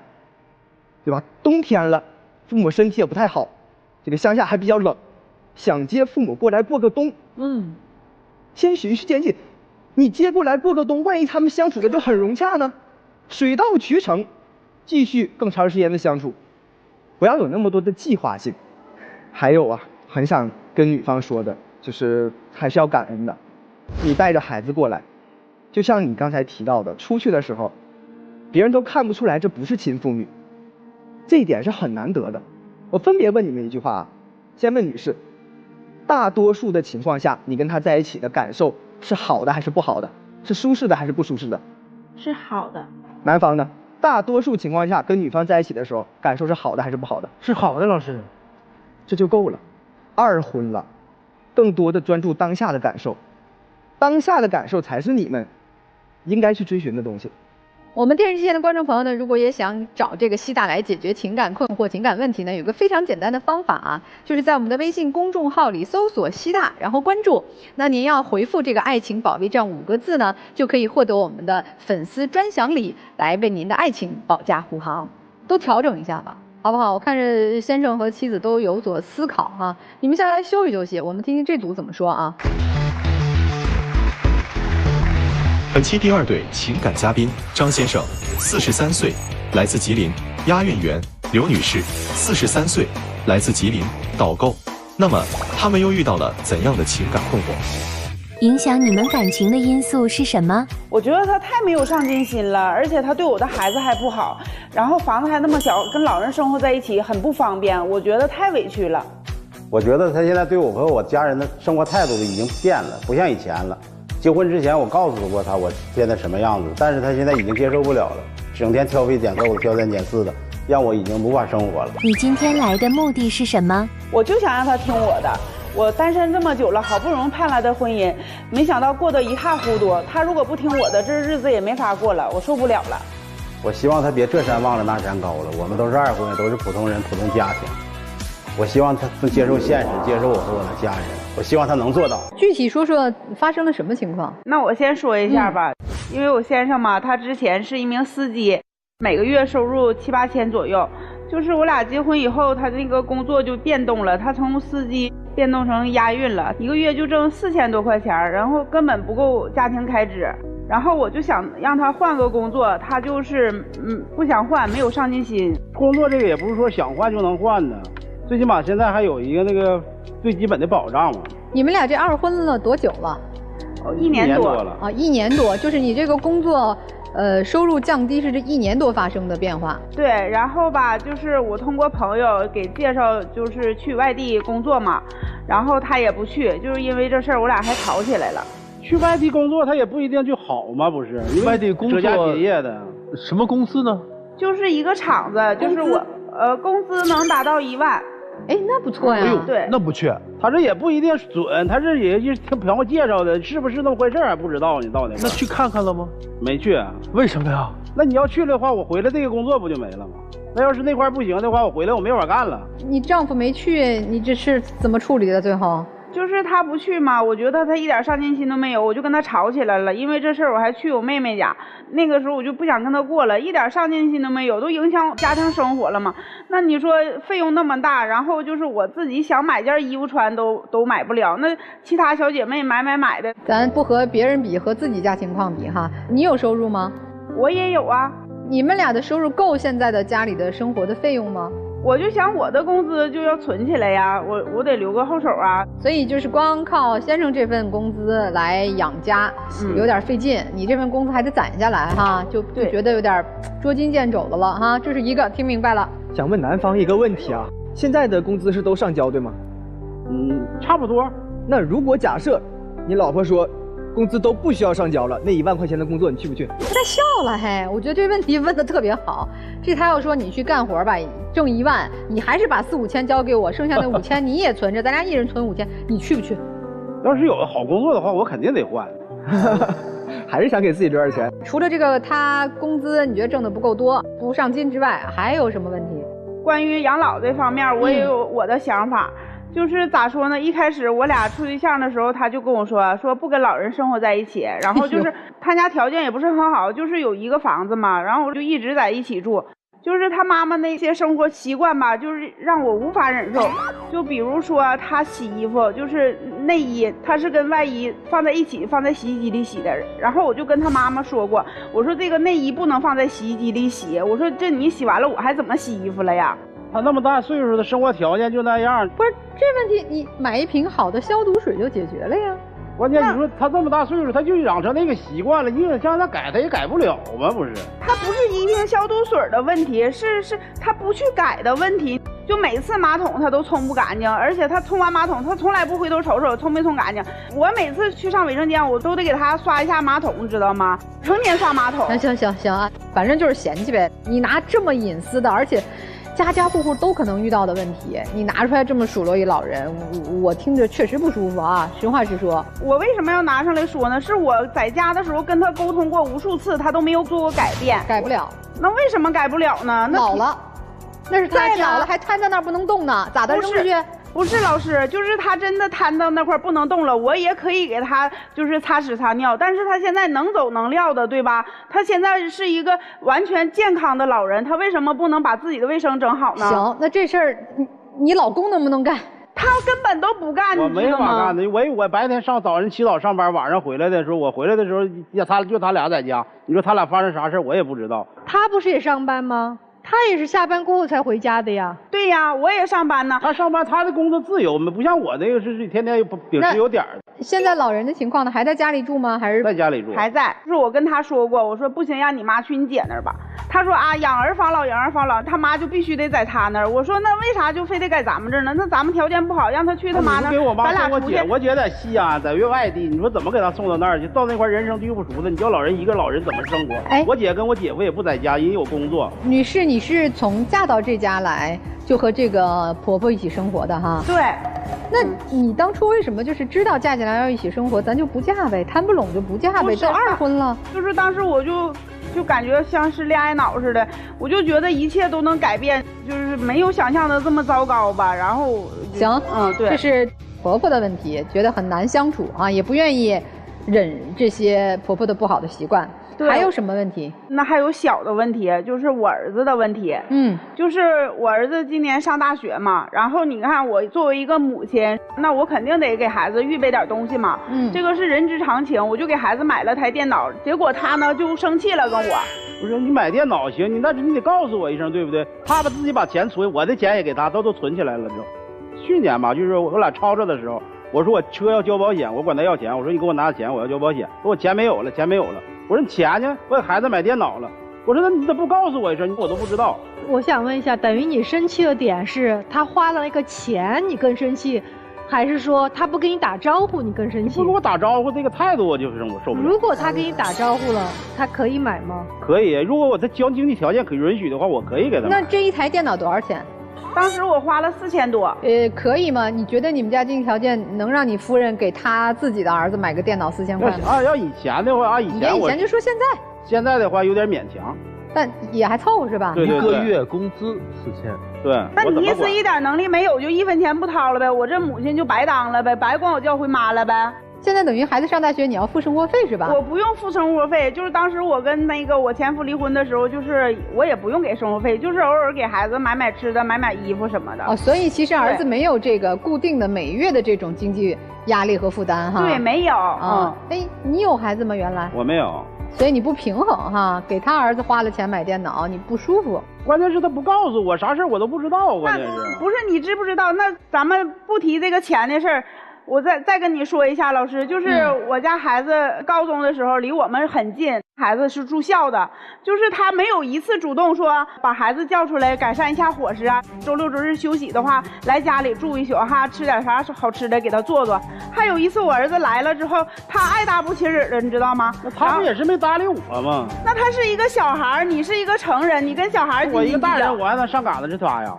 对吧？冬天了，父母身体也不太好，这个乡下还比较冷，想接父母过来过个冬，先循序渐进。你接过来过个冬，万一他们相处的就很融洽呢？水到渠成，继续更长时间的相处，不要有那么多的计划性。还有啊，很想跟女方说的，就是还是要感恩的。你带着孩子过来，就像你刚才提到的，出去的时候，别人都看不出来这不是亲父女，这一点是很难得的。我分别问你们一句话啊，先问女士，大多数的情况下，你跟他在一起的感受是好的还是不好的？是舒适的还是不舒适的？是好的。男方呢？大多数情况下跟女方在一起的时候，感受是好的还是不好的？是好的，老师。这就够了。二婚了，更多的专注当下的感受，当下的感受才是你们应该去追寻的东西。我们电视机前的观众朋友呢，如果也想找这个西大来解决情感困惑、情感问题呢，有个非常简单的方法啊，就是在我们的微信公众号里搜索西大，然后关注。那您要回复这个"爱情保卫战"5个字呢，就可以获得我们的粉丝专享礼，来为您的爱情保驾护航。都调整一下吧，好不好？我看着先生和妻子都有所思考哈，你们下来休息休息，我们听听这组怎么说啊。本期第2对情感嘉宾张先生，43岁，来自吉林；押韵员刘女士，43岁，来自吉林，导购。那么他们又遇到了怎样的情感困惑？影响你们感情的因素是什么？我觉得他太没有上进心了，而且他对我的孩子还不好，然后房子还那么小，跟老人生活在一起很不方便，我觉得太委屈了。我觉得他现在对我和我家人的生活态度已经变了，不像以前了。结婚之前我告诉过他我现在什么样子，但是他现在已经接受不了了，整天挑肥拣瘦的，挑三拣四的，让我已经无法生活了。你今天来的目的是什么？我就想让他听我的。我单身这么久了，好不容易盼来的婚姻，没想到过得一塌糊涂。他如果不听我的，这日子也没法过了，我受不了了。我希望他别这山望着那山高了，我们都是二婚，都是普通人、普通家庭。我希望他能接受现实，接受我和我的家人。我希望他能做到。具体说说发生了什么情况？那我先说一下吧，因为我先生嘛，他之前是一名司机，每个月收入7、8千左右。就是我俩结婚以后，他那个工作就变动了，他从司机变动成押运了，一个月就挣4000多块钱，然后根本不够家庭开支。然后我就想让他换个工作，他就是不想换，没有上进心。工作这个也不是说想换就能换的，最起码现在还有一个那个最基本的保障嘛。你们俩这二婚了多久了？1年多了啊，1年多，就是你这个工作。收入降低是这1年多发生的变化。对，然后吧，就是我通过朋友给介绍，就是去外地工作嘛，然后他也不去，就是因为这事儿我俩还吵起来了。去外地工作他也不一定就好嘛，不是？外地工作舍家别业的，什么公司呢？就是一个厂子，就是我工资能达到1万。哎，那不错呀。对，那不缺。他这也不一定准，他这也听朋友介绍的，是不是那么回事还不知道呢？到底那去看看了吗？没去啊。为什么呀？那你要去的话，我回来这个工作不就没了吗？那要是那块不行的话，我回来我没法干了。你丈夫没去，你这是怎么处理的？最后就是他不去嘛，我觉得他一点上进心都没有，我就跟他吵起来了。因为这事儿我还去我妹妹家，那个时候我就不想跟他过了，一点上进心都没有，都影响家庭生活了嘛。那你说费用那么大，然后就是我自己想买件衣服穿都买不了，那其他小姐妹买的。咱不和别人比，和自己家情况比哈。你有收入吗？我也有啊。你们俩的收入够现在的家里的生活的费用吗？我就想我的工资就要存起来呀，我得留个后手啊。所以就是光靠先生这份工资来养家，有点费劲。你这份工资还得攒下来哈，就觉得有点捉襟见肘的了哈。这是一个，听明白了。想问男方一个问题啊，现在的工资是都上交对吗？差不多。那如果假设你老婆说工资都不需要上交了，那1万块钱的工作你去不去？他笑了嘿，我觉得这问题问的特别好。这他要说你去干活吧，挣1万，你还是把4、5千交给我，剩下的5000你也存着，咱俩一人存5000，你去不去？要是有个好工作的话，我肯定得换。还是想给自己赚点钱。除了这个他工资你觉得挣的不够多、不上进之外，还有什么问题？关于养老这方面，我也有我的想法。就是咋说呢？一开始我俩处对象的时候，他就跟我说不跟老人生活在一起，然后就是他家条件也不是很好，就是有一个房子嘛，然后我就一直在一起住。就是他妈妈那些生活习惯吧，就是让我无法忍受。就比如说他洗衣服，就是内衣，他是跟外衣放在一起，放在洗衣机里洗的。然后我就跟他妈妈说过，我说这个内衣不能放在洗衣机里洗，我说这你洗完了我还怎么洗衣服了呀？他那么大岁数的生活条件就那样，不是这问题，你买一瓶好的消毒水就解决了呀。关键你说他这么大岁数，他就养成那个习惯了，你想让他改，他也改不了吗？不是，他不是一瓶消毒水的问题，是他不去改的问题。就每次马桶他都冲不干净，而且他冲完马桶，他从来不回头瞅瞅冲没冲干净。我每次去上卫生间，我都得给他刷一下马桶，知道吗？成天刷马桶。行啊，反正就是嫌弃呗。你拿这么隐私的，而且家家户户都可能遇到的问题，你拿出来这么数落一老人，我听着确实不舒服啊。实话实说，我为什么要拿上来说呢？是我在家的时候跟他沟通过无数次，他都没有做过改变，改不了。那为什么改不了呢？那老了，那是太老了，还瘫在那儿不能动呢，咋的？扔出去？不是老师，就是他真的瘫到那块不能动了，我也可以给他就是擦屎擦尿，但是他现在能走能撂的，对吧？他现在是一个完全健康的老人，他为什么不能把自己的卫生整好呢？行，那这事儿你老公能不能干？他根本都不干，我没法干的。我白天早晨起早上班，晚上回来的时候，我回来的时候他俩在家，你说他俩发生啥事我也不知道。他不是也上班吗？他也是下班过后才回家的呀。对呀，我也上班呢。他上班，他的工作自由，不像我那个是天天秉持有点儿。现在老人的情况呢，还在家里住吗？还是在家里住？还在。就是我跟他说过，我说不行，让你妈去你姐那儿吧。他说啊，养儿防老，他妈就必须得在他那儿。我说那为啥就非得在咱们这儿呢？那咱们条件不好，让他去他妈那儿。给我妈送我姐，我姐在西安，在外地，你说怎么给他送到那儿去？到那块人生地不熟的，你叫一个老人怎么生活？我姐跟我姐夫也不在家，人有工作。女士，你是从嫁到这家来就和这个婆婆一起生活的哈？对。那你当初为什么就是知道嫁进来要一起生活，咱就不嫁呗，谈不拢就不嫁呗，都2婚了。就是当时我就感觉像是恋爱脑似的，我就觉得一切都能改变，就是没有想象的这么糟糕吧。然后行，对，这是婆婆的问题，觉得很难相处啊，也不愿意忍这些婆婆的不好的习惯。还有什么问题？那还有小的问题，就是我儿子的问题。就是我儿子今年上大学嘛，然后你看我作为一个母亲，那我肯定得给孩子预备点东西嘛。这个是人之常情，我就给孩子买了台电脑，结果他呢就生气了，跟我。不是你买电脑行，你得告诉我一声，对不对？他自己把钱存，我的钱也给他，都存起来了。去年吧，就是我俩吵吵的时候，我说我车要交保险，我管他要钱，我说你给我拿钱，我要交保险，说我钱没有了。我说你钱呢？我给孩子买电脑了。我说那你怎么不告诉我一声？我都不知道。我想问一下，等于你生气的点是他花了那个钱，你更生气，还是说他不跟你打招呼你更生气？不跟我打招呼这个态度，我就是我受不了。如果他跟你打招呼了，他可以买吗？可以，如果我的经济条件可允许的话，我可以给他买。那这一台电脑多少钱？当时我花了4000多。可以吗？你觉得你们家经济条件能让你夫人给他自己的儿子买个电脑4000块吗？要以前的话，以前就说现在。现在的话有点勉强，但也还凑合是吧？对，一个月工资4000。对。那你意思一点能力没有，就1分钱不掏了呗？我这母亲就白当了呗，白管我叫回妈了呗？现在等于孩子上大学，你要付生活费是吧？我不用付生活费，就是当时我跟我前夫离婚的时候，就是我也不用给生活费，就是偶尔给孩子买吃的、买衣服什么的。所以其实儿子没有这个固定的每月的这种经济压力和负担哈。对，没有。你有孩子吗？原来我没有。所以你不平衡哈，给他儿子花了钱买电脑，你不舒服。关键是他不告诉我，啥事我都不知道。关键是不是你知不知道？那咱们不提这个钱的事儿。我再跟你说一下，老师，就是我家孩子高中的时候离我们很近，孩子是住校的，就是他没有一次主动说把孩子叫出来改善一下伙食啊，周六周日休息的话来家里住一宿哈，吃点啥好吃的给他做做。还有一次我儿子来了之后，他爱搭不起人的，你知道吗？那他不也是没搭理我吗？那他是一个小孩，你是一个成人，你跟小孩我一个大人，我还能上赶子是他呀？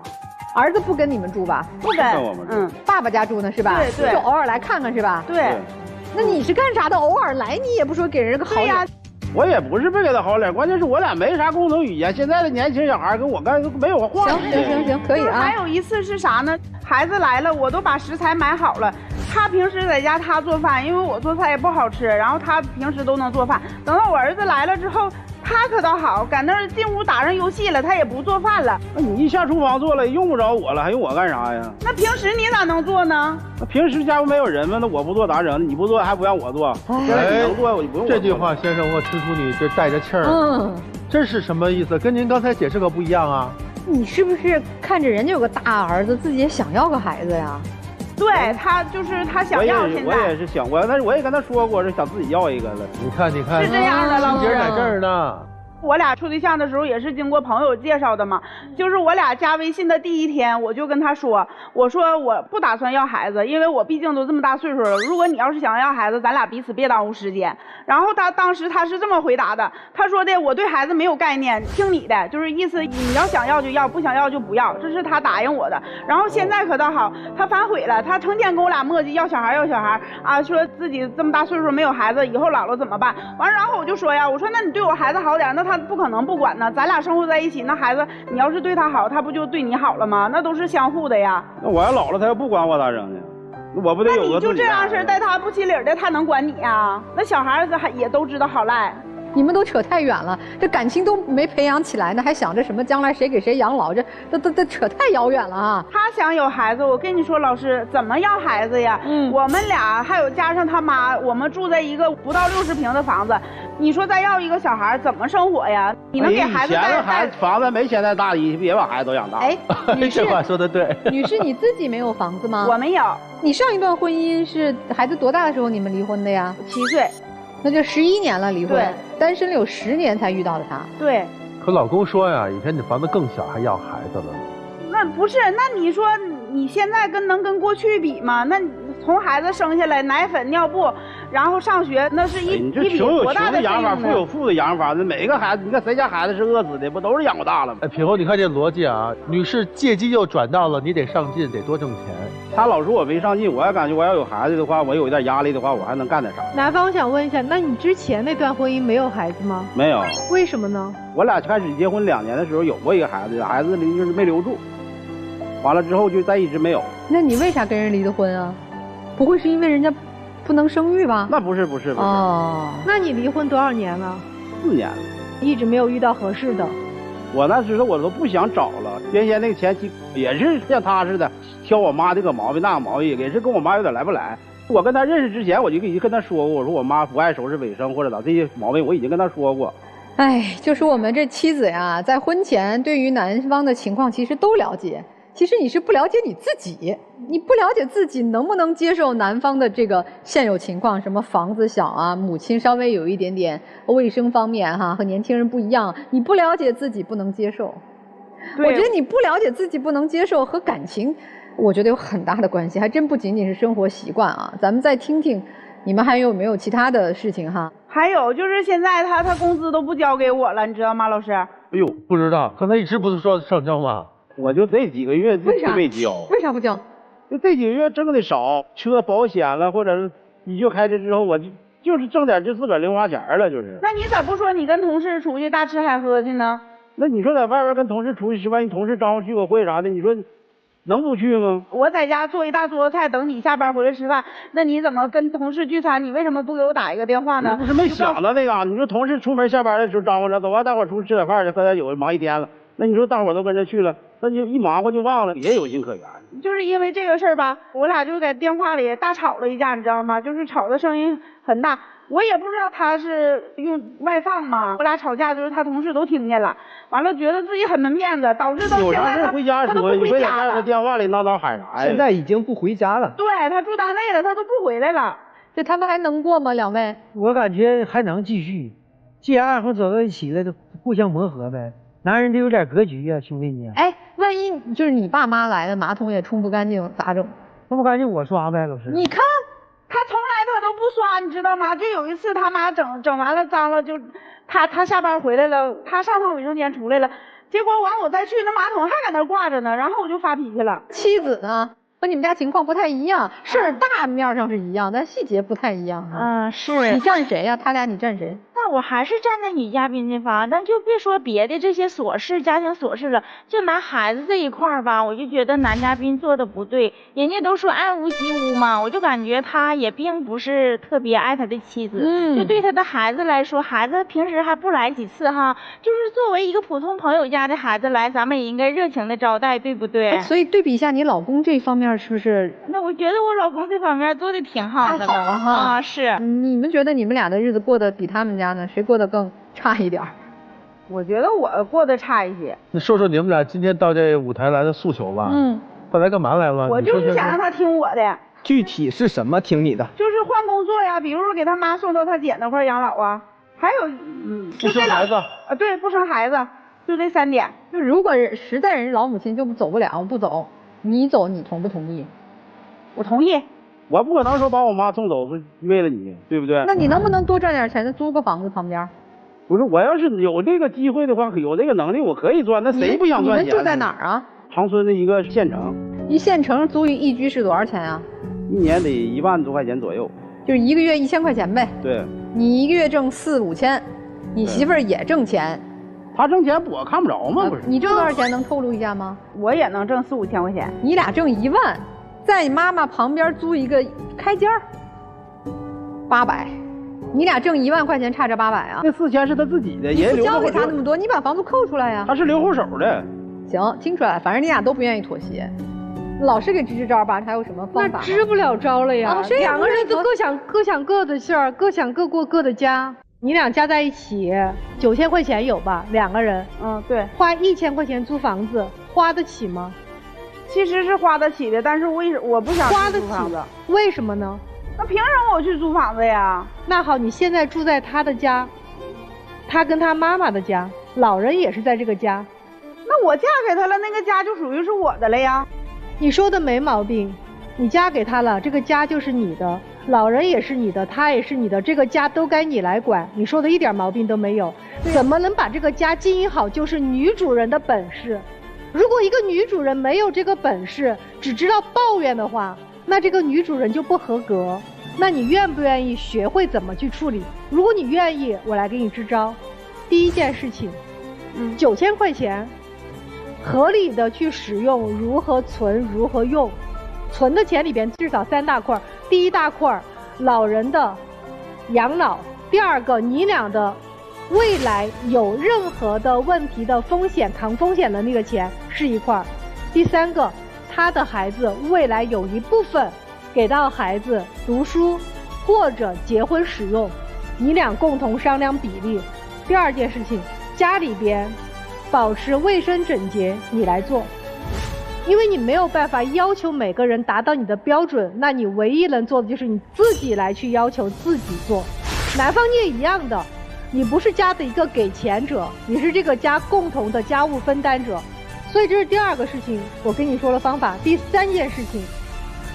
儿子不跟你们住吧？不跟我们住，爸爸家住呢是吧？对，就偶尔来看看是吧？对。那你是干啥的？偶尔来你也不说给人个好脸。我也不是不给他好脸，关键是我俩没啥共同语言。现在的年轻小孩跟我干没有话。行，可以啊。还有一次是啥呢？孩子来了，我都把食材买好了。他平时在家他做饭，因为我做菜也不好吃，然后他平时都能做饭。等到我儿子来了之后，他可倒好，赶那儿进屋打上游戏了，他也不做饭了。那你一下厨房做了，用不着我了，还用我干啥呀？那平时你咋能做呢？那平时家不没有人吗？那我不做咋整？你不做还不让我做？现在你能做，我就不用。这句话，先生，我听出你这带着气儿。这是什么意思？跟您刚才解释可不一样啊。你是不是看着人家有个大儿子，自己也想要个孩子呀？对他就是他想要，现在我也是想过，但是我也跟他说过，是想自己要一个了。你看，是这样的，老师在这儿呢。我俩处对象的时候也是经过朋友介绍的嘛，就是我俩加微信的第一天，我就跟他说，我说我不打算要孩子，因为我毕竟都这么大岁数了，如果你要是想要孩子，咱俩彼此别耽误时间。然后当时他是这么回答的，他说的我对孩子没有概念，听你的，就是意思你要想要就要，不想要就不要，这是他答应我的。然后现在可倒好，他反悔了，他成天跟我俩磨叽要小孩啊，说自己这么大岁数没有孩子，以后老了怎么办？完然后我就说呀，我说那你对我孩子好点，那他不可能不管呢，咱俩生活在一起，那孩子你要是对他好，他不就对你好了吗？那都是相互的呀。那我要老了，他要不管我咋整呢？那我不得有个？那你就这样式带他不起理的，他能管你呀？那小孩子也都知道好赖。你们都扯太远了，这感情都没培养起来呢，还想着什么将来谁给谁养老，这都扯太遥远了啊！他想有孩子，我跟你说，老师怎么要孩子呀？我们俩还有加上他妈，我们住在一个不到60平的房子，你说再要一个小孩怎么生活呀？你能给孩子带房子没现在大，别把孩子都养大。哎，女士，这话说的对。女士，你自己没有房子吗？我没有。你上一段婚姻是孩子多大的时候你们离婚的呀？7岁。那就11年了，离婚，对，单身了有10年才遇到的他。对。可老公说呀，以前你房子更小，还要孩子呢。那不是，那你说你现在能跟过去比吗？那从孩子生下来，奶粉、尿布，然后上学，那是一笔多大的养法，富有富的养法。那每个孩子，你看谁家孩子是饿死的，不都是养不大了吗？哎，品红，你看这逻辑啊，女士借机又转到了你得上进，得多挣钱。他老说我没上进，我要感觉我要有孩子的话，我有一点压力的话，我还能干点啥？男方，我想问一下，那你之前那段婚姻没有孩子吗？没有。为什么呢？我俩开始结婚2年的时候有过一个孩子，孩子就是没留住，完了之后就再一直没有。那你为啥跟人离的婚啊？不会是因为人家不能生育吧？那不是。哦，那你离婚多少年了？4年了，一直没有遇到合适的。我那时候我都不想找了，原先那个前妻也是像他似的，挑我妈这个毛病那个毛病，也是跟我妈有点来不来。我跟他认识之前，我就已经跟他说过，我说我妈不爱收拾卫生或者咋这些毛病，我已经跟他说过。哎，就是我们这妻子呀，在婚前对于男方的情况其实都了解。其实你是不了解你自己，你不了解自己能不能接受男方的这个现有情况，什么房子小啊，母亲稍微有一点点卫生方面哈，和年轻人不一样，你不了解自己不能接受。我觉得你不了解自己不能接受和感情，我觉得有很大的关系，还真不仅仅是生活习惯啊。咱们再听听，你们还有没有其他的事情哈？还有就是现在他工资都不交给我了，你知道吗，老师？哎呦，不知道，刚才一直不是说上交吗？我就这几个月就没交。为啥不交？就这几个月挣的少，车保险了，或者是你就开车之后，我就是挣点就自个儿零花钱了，就是。那你咋不说你跟同事出去大吃海喝去呢？那你说在外边跟同事出去吃饭，你同事招呼去个会啥的，你说能不去吗？我在家做一大桌子菜，等你下班回来吃饭。那你怎么跟同事聚餐？你为什么不给我打一个电话呢？不是没想到那个，你说同事出门下班的时候招呼着，走啊，大伙出去吃点饭去，喝点酒，忙一天了。那你说大伙都跟着去了，那就一忙活就忘了，也有情可原。就是因为这个事儿吧，我俩就在电话里大吵了一架，你知道吗？就是吵的声音很大。我也不知道他是用外放嘛，我俩吵架就是他同事都听见了，完了觉得自己很没面子，导致到有啥事回家说，你非得在电话里闹喊啥呀？现在已经不回家了。对，他住单位了，他都不回来了。这他们还能过吗？两位？我感觉还能继续，既然二婚走到一起了，就互相磨合呗。男人得有点格局啊，兄弟你。哎，万一就是你爸妈来了，马桶也冲不干净，咋整？冲不干净我刷呗，老师。你看。他从来他都不刷，你知道吗？就有一次他妈整完了脏了，就他下班回来了，他上趟卫生间出来了，结果完我再去，那马桶还在那挂着呢，然后我就发脾气了。妻子呢，和你们家情况不太一样，事儿大面上是一样，但细节不太一样。是。你站谁呀？他俩你站谁？那我还是站在女嘉宾这方，但就别说别的这些琐事、家庭琐事了，就拿孩子这一块吧，我就觉得男嘉宾做的不对。人家都说爱屋及乌嘛，我就感觉他也并不是特别爱他的妻子，就对他的孩子来说，孩子平时还不来几次哈，就是作为一个普通朋友家的孩子来，咱们也应该热情的招待，对不对？所以对比一下，你老公这方面是不是？那我觉得我老公这方面做的挺好的了啊，是。你们觉得你们俩的日子过得比他们家呢？谁过得更差一点？我觉得我过得差一些。那说说你们俩今天到这舞台来的诉求吧。他来干嘛来了？我就是想让他听我的。具体是什么听你的？就是换工作呀，比如说给他妈送到他姐那块养老啊，还有不生孩子啊，对，不生孩子，就这3点。就如果实在人老母亲就走不了，不走，你走，你同不同意？我同意。我不可能说把我妈送走是为了你，对不对？那你能不能多赚点钱，租个房子旁边？不是，我要是有这个机会的话，有这个能力，我可以赚。那谁不想赚钱？你们住在哪儿啊？长春的一个县城。一县城租一居是多少钱啊？1年得1万多块钱左右。就是1个月1000块钱呗。对。你1个月挣4、5千，你媳妇儿也挣钱。她挣钱我看不着吗？不是。你挣多少钱能透露一下吗？我也能挣4、5千块钱。你俩挣1万。在你妈妈旁边租一个开间，800，你俩挣1万块钱，差这800啊？那4千是他自己的，也不交给他那么多，你把房租扣出来呀。他是留后手的。行，听出来，反正你俩都不愿意妥协。老师给支支招吧，还有什么方法？那支不了招了呀。2个人都各想各的事儿，各想各过各的家。你俩加在一起9000块钱有吧？2个人。对。花1000块钱租房子，花得起吗？其实是花得起的，但是我不想花得租房子。为什么呢？那凭什么我去租房子呀？那好，你现在住在他的家，他跟他妈妈的家，老人也是在这个家。那我嫁给他了，那个家就属于是我的了呀。你说的没毛病，你嫁给他了，这个家就是你的，老人也是你的，他也是你的，这个家都该你来管。你说的一点毛病都没有。怎么能把这个家经营好，就是女主人的本事。如果一个女主人没有这个本事，只知道抱怨的话，那这个女主人就不合格。那你愿不愿意学会怎么去处理？如果你愿意，我来给你支招。第一件事情，9000块钱，合理的去使用，如何存，如何用。存的钱里边至少3大块，第一大块，老人的养老；第二个，你俩的未来有任何的问题的风险，扛风险的那个钱是一块；第3个，他的孩子未来有一部分给到孩子读书或者结婚使用，你俩共同商量比例。第二件事情，家里边保持卫生整洁，你来做，因为你没有办法要求每个人达到你的标准，那你唯一能做的就是你自己来去要求自己做。男方你也一样的，你不是家的一个给钱者，你是这个家共同的家务分担者。所以这是第二个事情，我跟你说了方法。第3件事情，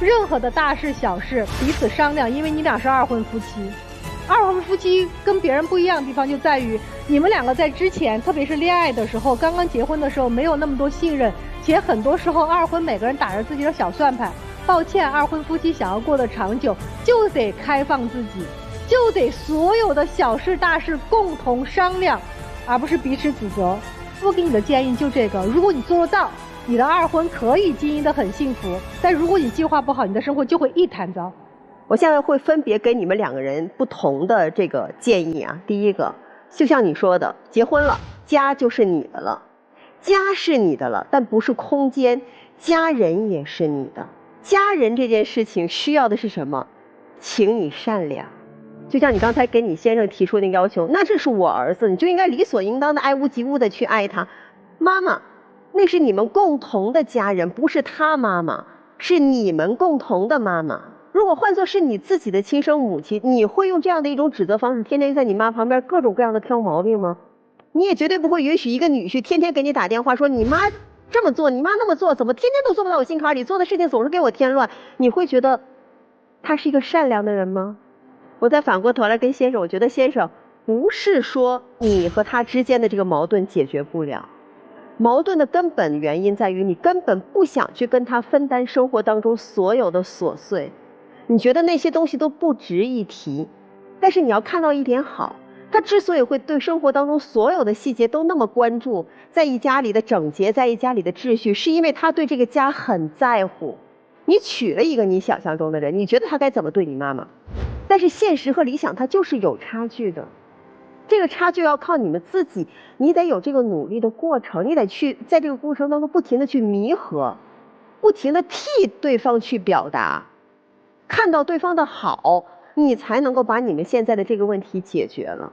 任何的大事小事彼此商量，因为你俩是2婚夫妻。2婚夫妻跟别人不一样的地方就在于，你们2个在之前，特别是恋爱的时候，刚刚结婚的时候，没有那么多信任，且很多时候2婚每个人打着自己的小算盘。抱歉，2婚夫妻想要过得长久，就得开放自己，就得所有的小事大事共同商量，而不是彼此指责。我给你的建议就这个，如果你做得到，你的2婚可以经营得很幸福，但如果你计划不好，你的生活就会一团糟。我现在会分别给你们2个人不同的这个建议啊。第一个，就像你说的，结婚了，家就是你的了，家是你的了，但不是空间，家人也是你的。家人这件事情需要的是什么？请你善良，就像你刚才给你先生提出那个要求，那这是我儿子，你就应该理所应当的爱屋及乌的去爱他。妈妈，那是你们共同的家人，不是他妈妈，是你们共同的妈妈。如果换作是你自己的亲生母亲，你会用这样的一种指责方式，天天在你妈旁边各种各样的挑毛病吗？你也绝对不会允许一个女婿天天给你打电话说你妈这么做，你妈那么做，怎么天天都做不到我心坎里，做的事情总是给我添乱。你会觉得他是一个善良的人吗？我再反过头来跟先生，我觉得先生不是说你和他之间的这个矛盾解决不了，矛盾的根本原因在于你根本不想去跟他分担生活当中所有的琐碎，你觉得那些东西都不值一提。但是你要看到一点好，他之所以会对生活当中所有的细节都那么关注，在意家里的整洁，在意家里的秩序，是因为他对这个家很在乎。你娶了一个你想象中的人，你觉得他该怎么对你妈妈，但是现实和理想它就是有差距的，这个差距要靠你们自己，你得有这个努力的过程，你得去在这个过程当中不停的去弥合，不停的替对方去表达，看到对方的好，你才能够把你们现在的这个问题解决了。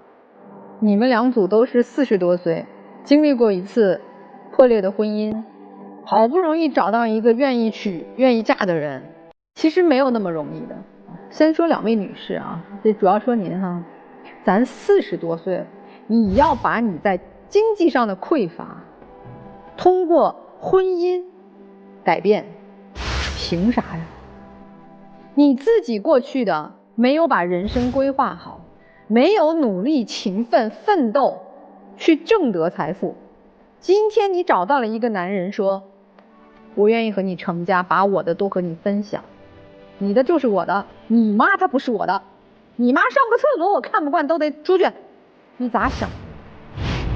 你们两组都是40多岁，经历过一次破裂的婚姻，好不容易找到一个愿意娶愿意嫁的人，其实没有那么容易的。先说两位女士啊，这主要说您哈，咱40多岁，你要把你在经济上的匮乏通过婚姻改变，凭啥呀？你自己过去的没有把人生规划好，没有努力勤奋奋斗去挣得财富，今天你找到了一个男人说我愿意和你成家，把我的都和你分享，你的就是我的，你妈她不是我的，你妈上个厕所我看不惯都得出去，你咋想？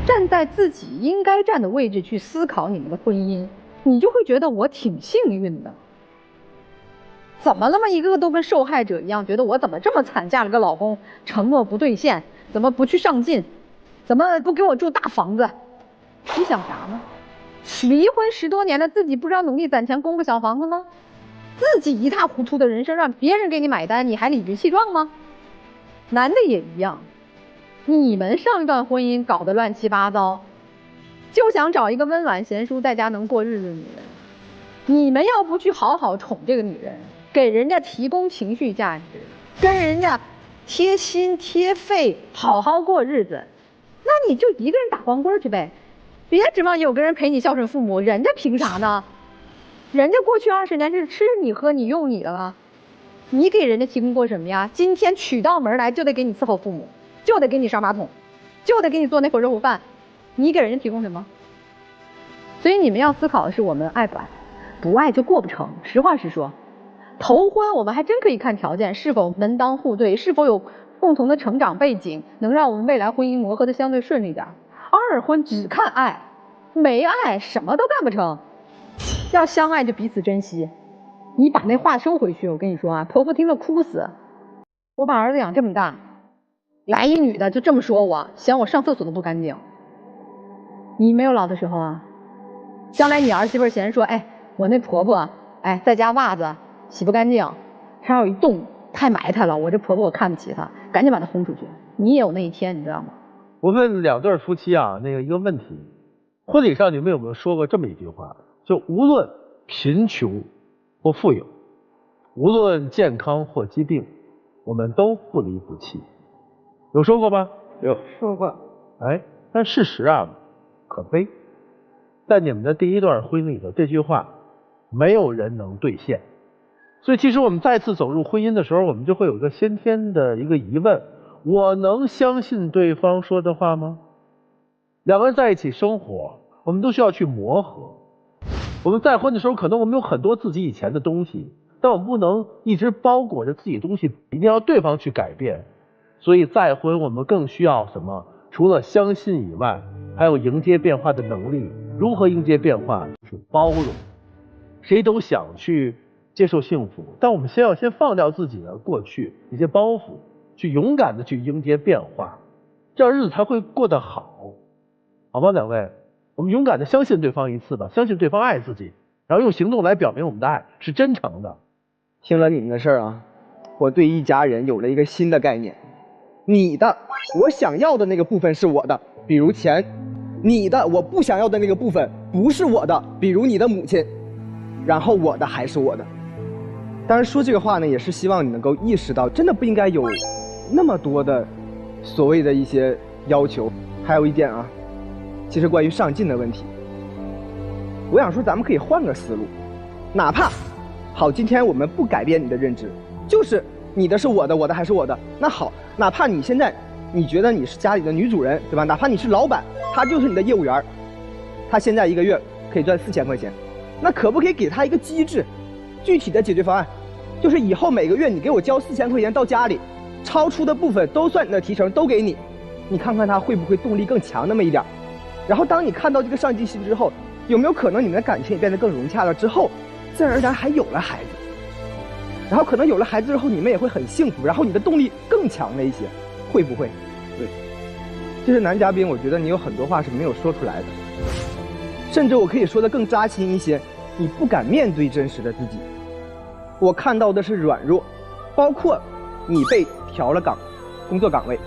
站在自己应该站的位置去思考你们的婚姻，你就会觉得我挺幸运的。怎么那么一个个都跟受害者一样，觉得我怎么这么惨，嫁了个老公承诺不兑现，怎么不去上进，怎么不给我住大房子？你想啥呢？离婚10多年了，自己不知道努力攒钱供个小房子吗？自己一塌糊涂的人生让别人给你买单，你还理直气壮吗？男的也一样，你们上一段婚姻搞得乱七八糟，就想找一个温婉贤淑在家能过日子的女人，你们要不去好好宠这个女人，给人家提供情绪价值，跟人家贴心贴肺好好过日子，那你就一个人打光棍去呗，别指望有个人陪你孝顺父母，人家凭啥呢？人家过去20年是吃你喝你用你的了，你给人家提供过什么呀？今天娶到门来就得给你伺候父母，就得给你刷马桶，就得给你做那口热乎饭，你给人家提供什么？所以你们要思考的是，我们爱不爱，不爱就过不成。实话实说，头婚我们还真可以看条件，是否门当户对，是否有共同的成长背景，能让我们未来婚姻磨合的相对顺利点。二婚只看爱，没爱什么都干不成。要相爱就彼此珍惜。你把那话收回去，我跟你说啊，婆婆听了哭死。我把儿子养这么大，来一女的就这么说我，嫌我上厕所都不干净。你没有老的时候啊？将来你儿媳妇嫌说，哎，我那婆婆，哎，在家袜子洗不干净，上有一洞，太埋汰了，我这婆婆我看不起她，赶紧把她轰出去。你也有那一天，你知道吗？我问两对夫妻啊，一个问题，婚礼上你们有没有说过这么一句话？就无论贫穷或富有，无论健康或疾病，我们都不离不弃。有说过吗？有说过。哎，但事实啊，可悲，在你们的第一段婚礼的这句话，没有人能兑现。所以其实我们再次走入婚姻的时候，我们就会有一个先天的一个疑问：我能相信对方说的话吗？两个人在一起生活，我们都需要去磨合。我们再婚的时候，可能我们有很多自己以前的东西，但我们不能一直包裹着自己的东西，一定要对方去改变。所以再婚我们更需要什么？除了相信以外，还有迎接变化的能力。如何迎接变化？是包容。谁都想去接受幸福，但我们先放掉自己的过去一些包袱，去勇敢的去迎接变化，这样日子才会过得好，好吗？两位，我们勇敢的相信对方一次吧，相信对方爱自己，然后用行动来表明我们的爱是真诚的。听了你们的事儿啊，我对一家人有了一个新的概念，你的我想要的那个部分是我的，比如钱；你的我不想要的那个部分不是我的，比如你的母亲。然后我的还是我的。当然说这个话呢，也是希望你能够意识到，真的不应该有那么多的所谓的一些要求。还有一点啊，其实关于上进的问题，我想说咱们可以换个思路，哪怕好，今天我们不改变你的认知，就是你的是我的，我的还是我的。那好，哪怕你现在你觉得你是家里的女主人，对吧？哪怕你是老板，他就是你的业务员，他现在1个月可以赚4000块钱，那可不可以给他一个机制，具体的解决方案，就是以后每个月你给我交4000块钱到家里，超出的部分都算你的提成，都给你，你看看他会不会动力更强那么一点。然后当你看到这个上进心之后，有没有可能你们的感情也变得更融洽了之后，自然而然还有了孩子，然后可能有了孩子之后你们也会很幸福，然后你的动力更强了一些，会不会？对，这是男嘉宾，我觉得你有很多话是没有说出来的，甚至我可以说的更扎心一些，你不敢面对真实的自己。我看到的是软弱，包括你被调了工作岗位，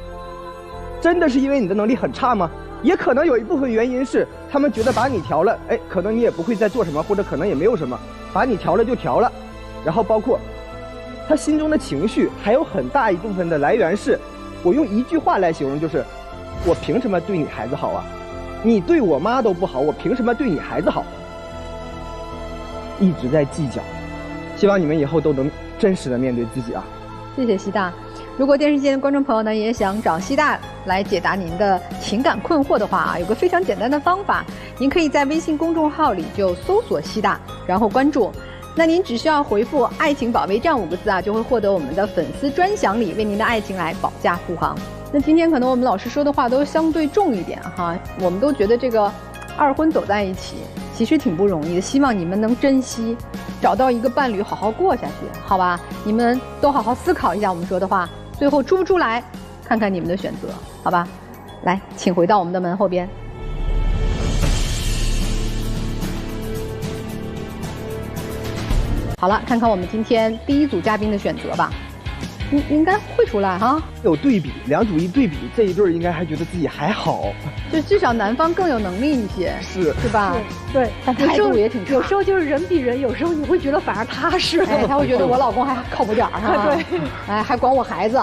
真的是因为你的能力很差吗？也可能有一部分原因是他们觉得把你调了，哎，可能你也不会再做什么，或者可能也没有什么，把你调了就调了。然后包括他心中的情绪，还有很大一部分的来源是，我用一句话来形容，就是我凭什么对你孩子好啊？你对我妈都不好，我凭什么对你孩子好？一直在计较，希望你们以后都能真实的面对自己啊！谢谢西大。如果电视机前的观众朋友呢，也想找西大来解答您的情感困惑的话啊，有个非常简单的方法，您可以在微信公众号里就搜索西大，然后关注。那您只需要回复“爱情保卫战”5个字啊，就会获得我们的粉丝专享礼，为您的爱情来保驾护航。那今天可能我们老师说的话都相对重一点哈，我们都觉得这个二婚走在一起其实挺不容易的，希望你们能珍惜，找到一个伴侣好好过下去，好吧？你们都好好思考一下我们说的话，最后出不出来，看看你们的选择，好吧？来，请回到我们的门后边。好了，看看我们今天第一组嘉宾的选择吧，应该会出来哈。有对比，两组一对比，这一对应该还觉得自己还好，就至少男方更有能力一些，是吧？对，但态度也挺差。有时候就是人比人，有时候你会觉得反而踏实，哎，他会觉得我老公还靠谱点儿哈，对，哎，还管我孩子，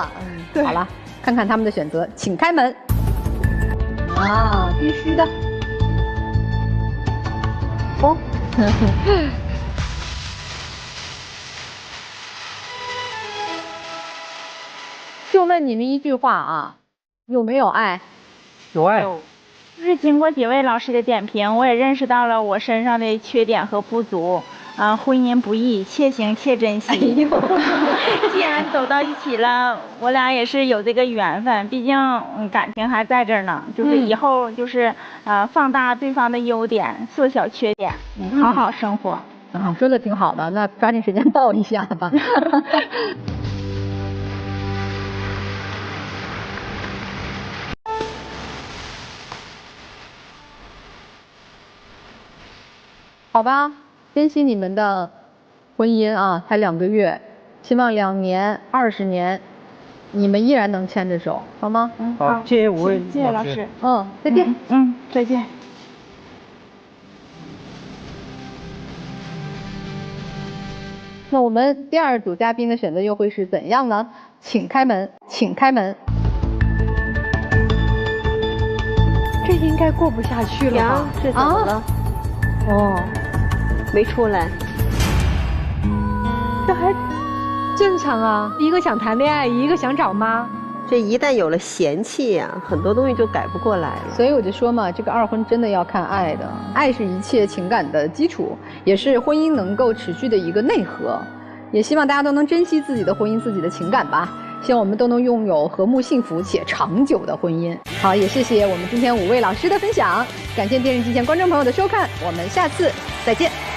对。好了，看看他们的选择，请开门。啊，必须的。哦。就问你们一句话啊，有没有爱？有爱。就是经过几位老师的点评，我也认识到了我身上的缺点和不足。婚姻不易，且行且珍惜。既然走到一起了，我俩也是有这个缘分，毕竟感情还在这儿呢。就是以后就是放大对方的优点，缩小缺点，好好生活。说的挺好的，那抓紧时间抱一下吧。好吧，珍惜你们的婚姻啊，才2个月，希望2年、20年，你们依然能牵着手，好吗？好，谢谢吴慧，谢谢老师。再见。再见。那我们第2组嘉宾的选择又会是怎样呢？请开门，请开门。这应该过不下去了吧？这怎么了？哦，没出来，这还正常啊。一个想谈恋爱，一个想找妈。这一旦有了嫌弃呀，很多东西就改不过来了。所以我就说嘛，这个二婚真的要看爱的，爱是一切情感的基础，也是婚姻能够持续的一个内核。也希望大家都能珍惜自己的婚姻、自己的情感吧。希望我们都能拥有和睦、幸福且长久的婚姻。好，也谢谢我们今天5位老师的分享，感谢电视机前观众朋友的收看，我们下次再见。